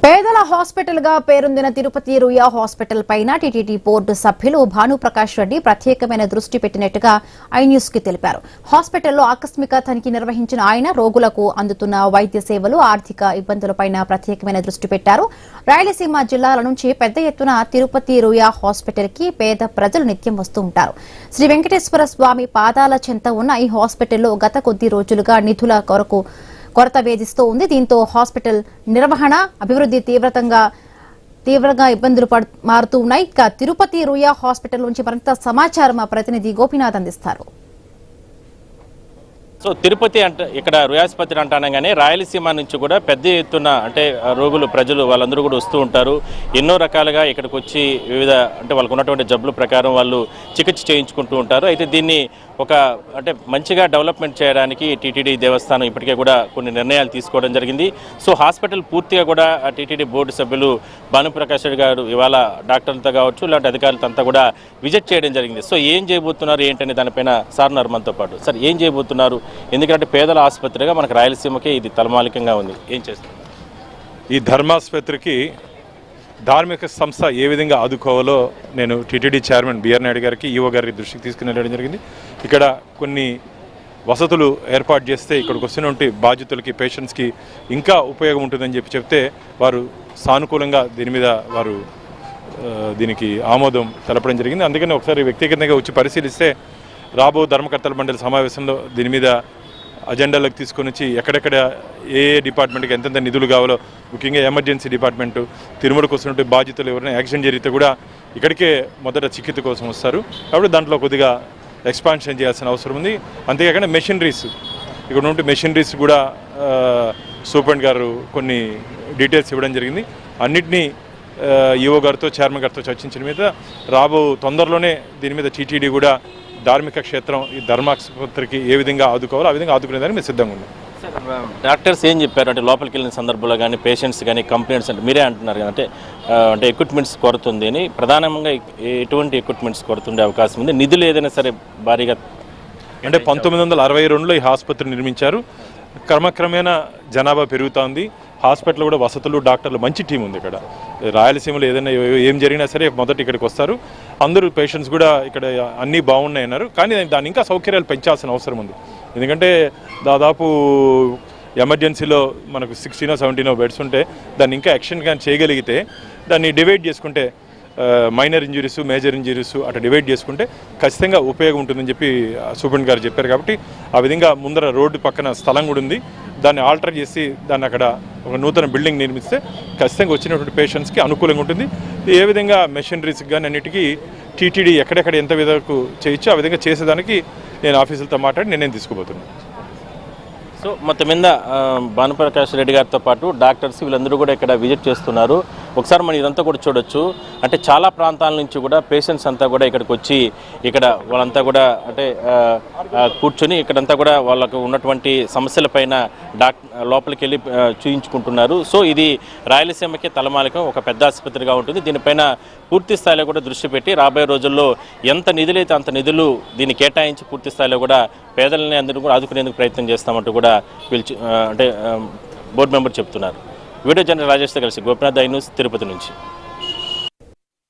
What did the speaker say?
పేదల హాస్పిటల్ గా పేరొందిన తిరుపతి రుయా హాస్పిటల్ పైన టీటీడీ బోర్డు సభ్యులు భానుప్రకాష్ రెడ్డి ప్రత్యేకమైన దృష్టి పెట్టినట్టుగా ఐన్యూస్ కి తెలిపారు. హాస్పిటల్లో ఆకస్మిక తనిఖీ నిర్వహించిన ఆయన రోగులకు అందుతున్న వైద్య సేవలు, ఆర్థిక ఇబ్బందులపైన ప్రత్యేకమైన దృష్టి పెట్టారు. రాయలసీమ జిల్లాల నుంచి పెద్ద ఎత్తున తిరుపతి రుయా హాస్పిటల్ కి పేద ప్రజలు నిత్యం వస్తూ ఉంటారు. శ్రీ వెంకటేశ్వర స్వామి పాదాల చెంత ఉన్న ఈ హాస్పిటల్లో గత కొద్ది రోజులుగా నిధుల కొరత వేధిస్తూ ఉంది. దీంతో హాస్పిటల్ నిర్వహణ, అభివృద్ధి తీవ్రంగా ఇబ్బందులు మారుతూ ఉన్నాయి. ఇక తిరుపతి రుయా హాస్పిటల్ నుంచి మరింత సమాచారం మా ప్రతినిధి గోపీనాథ్ అందిస్తారు. సో తిరుపతి అంటే ఇక్కడ రుయాస్పత్రి అంటానగానే రాయలసీమ నుంచి కూడా పెద్ద ఎత్తున అంటే రోగులు, ప్రజలు వాళ్ళందరూ కూడా వస్తూ ఉంటారు. ఎన్నో రకాలుగా ఇక్కడికి వచ్చి వివిధ అంటే వాళ్ళకు ఉన్నటువంటి జబ్బుల ప్రకారం వాళ్ళు చికిత్స చేయించుకుంటూ ఉంటారు. అయితే దీన్ని ఒక అంటే మంచిగా డెవలప్మెంట్ చేయడానికి టీటీడీ దేవస్థానం ఇప్పటికే కూడా కొన్ని నిర్ణయాలు తీసుకోవడం జరిగింది. సో హాస్పిటల్ పూర్తిగా కూడా టీటీడీ బోర్డు సభ్యులు భానుప్రకాష్ రెడ్డి గారు ఇవాళ డాక్టర్లతో కావచ్చు ఇలాంటి అధికారులతో అంతా కూడా విజిట్ చేయడం జరిగింది. సో ఏం చేయబోతున్నారు ఏంటనే దానిపైన సార్ నర్మన్తో పాటు సార్ ఏం చేయబోతున్నారు, ఎందుకంటే పేదల ఆసుపత్రిగా మనకు రాయలసీమకి ఇది తలమాలికంగా ఉంది, ఏం చేస్తారు? ఈ ధర్మాసుపత్రికి ధార్మిక సంస్థ ఏ విధంగా ఆదుకోవాలో నేను టీటీడీ చైర్మన్ బిఆర్ నాయుడు గారికి, ఈఓ గారికి దృష్టికి తీసుకుని వెళ్ళడం జరిగింది. ఇక్కడ కొన్ని వసతులు ఏర్పాటు చేస్తే ఇక్కడికి వస్తున్నటువంటి బాధితులకి, పేషెంట్స్కి ఇంకా ఉపయోగం ఉంటుందని చెప్తే వారు సానుకూలంగా దీని మీద వారు దీనికి ఆమోదం తెలపడం జరిగింది. అందుకని ఒకసారి వ్యక్తిగతంగా వచ్చి పరిశీలిస్తే రాబో ధర్మకర్తల మండలి సమావేశంలో దీని మీద అజెండాలకు తీసుకొని వచ్చి ఎక్కడెక్కడ ఏ డిపార్ట్మెంట్కి ఎంతెంత నిధులు కావాలో, ముఖ్యంగా ఎమర్జెన్సీ డిపార్ట్మెంటు, తిరుమలకు వస్తున్నట్టు బాధితులు ఎవరైనా యాక్సిడెంట్ జరిగితే కూడా ఇక్కడికే మొదట చికిత్స కోసం వస్తారు. కాబట్టి దాంట్లో కొద్దిగా ఎక్స్పాన్షన్ చేయాల్సిన అవసరం ఉంది. అంతేకాకుండా మెషినరీస్, ఇక్కడ ఉంటే మెషినరీస్ కూడా సూపరింటెండెంట్ గారు కొన్ని డీటెయిల్స్ ఇవ్వడం జరిగింది. అన్నిటినీ ఈఓ గారితో, చైర్మన్ గారితో చర్చించిన మీద రాబో తొందరలోనే దీని మీద టీటీడీ కూడా ధార్మిక క్షేత్రం ఈ ధర్మాసుపత్రికి ఏ విధంగా ఆదుకోవాలో ఆ విధంగా ఆదుకునేదానికి మేము సిద్ధంగా ఉన్నాం. డాక్టర్స్ ఏం చెప్పారు అంటే లోపలికి వెళ్ళిన సందర్భంలో కానీ పేషెంట్స్ కానీ కంప్లైంట్స్ అంటే మీరే అంటున్నారు కదా అంటే ఎక్విప్మెంట్స్ కొరత ఉంది అని, ప్రధానంగా ఎటువంటి ఎక్విప్మెంట్స్ కొరత ఉండే అవకాశం ఉంది? నిధులు ఏదైనా సరే భారీగా అంటే 1962లో ఈ ఆసుపత్రి నిర్మించారు. క్రమక్రమేణా జనాభా పెరుగుతోంది. హాస్పిటల్ కూడా వసతులు, డాక్టర్లు, మంచి టీం ఉంది ఇక్కడ. రాయలసీమలో ఏదైనా ఏం జరిగినా సరే మొదట ఇక్కడికి వస్తారు. అందరూ పేషెంట్స్ కూడా ఇక్కడ అన్నీ బాగున్నాయి అన్నారు. కానీ దాన్ని ఇంకా సౌకర్యాలు పెంచాల్సిన అవసరం ఉంది. ఎందుకంటే దాదాపు ఎమర్జెన్సీలో మనకు 16 17 బెడ్స్ ఉంటే దాన్ని ఇంకా ఎక్స్టెండ్ కానీ చేయగలిగితే, దాన్ని డివైడ్ చేసుకుంటే మైనర్ ఇంజురీస్, మేజర్ ఇంజురీస్ అట్లా డివైడ్ చేసుకుంటే ఖచ్చితంగా ఉపయోగం ఉంటుందని చెప్పి సూపరింటెండెంట్ గారు చెప్పారు. కాబట్టి ఆ విధంగా ముందర రోడ్డు పక్కన స్థలం కూడా ఉంది. దాన్ని ఆల్టర్ చేసి దాన్ని అక్కడ ఒక నూతన బిల్డింగ్ నిర్మిస్తే ఖచ్చితంగా వచ్చినటువంటి పేషెంట్స్కి అనుకూలంగా ఉంటుంది. ఏ విధంగా మెషినరీస్కి కానీ అన్నిటికీ టీటీడీ ఎక్కడెక్కడ ఎంత విధంగా చేయొచ్చో ఆ విధంగా చేసేదానికి నేను ఆఫీసులతో మాట్లాడి నేను తీసుకోబోతున్నాను. సో మొత్తం మీద భానుప్రకాష్ రెడ్డి గారితో పాటు డాక్టర్స్ వీళ్ళందరూ కూడా ఇక్కడ విజిట్ చేస్తున్నారు. ఒకసారి మనం ఇదంతా కూడా చూడొచ్చు. అంటే చాలా ప్రాంతాల నుంచి కూడా పేషెంట్స్ అంతా కూడా ఇక్కడికి వచ్చి ఇక్కడ వాళ్ళంతా కూడా అంటే కూర్చొని ఇక్కడంతా కూడా వాళ్ళకు ఉన్నటువంటి సమస్యలపైన లోపలికి వెళ్ళి చూయించుకుంటున్నారు. సో ఇది రాయలసీమకి తలమాలికం, ఒక పెద్ద ఆసుపత్రిగా ఉంటుంది. దీనిపైన పూర్తి స్థాయిలో కూడా దృష్టి పెట్టి రాబోయే రోజుల్లో ఎంత నిధులైతే అంత నిధులు దీన్ని కేటాయించి పూర్తి స్థాయిలో కూడా పేదలని అందరూ కూడా ఆదుకునేందుకు ప్రయత్నం చేస్తామంటూ కూడా వీళ్ళు అంటే బోర్డు మెంబర్ చెప్తున్నారు. వీడియో జర్నలిస్ట్ రాజేష్తో కలిసి గోపీనాథ్, ఐ న్యూస్, తిరుపతి నుంచి.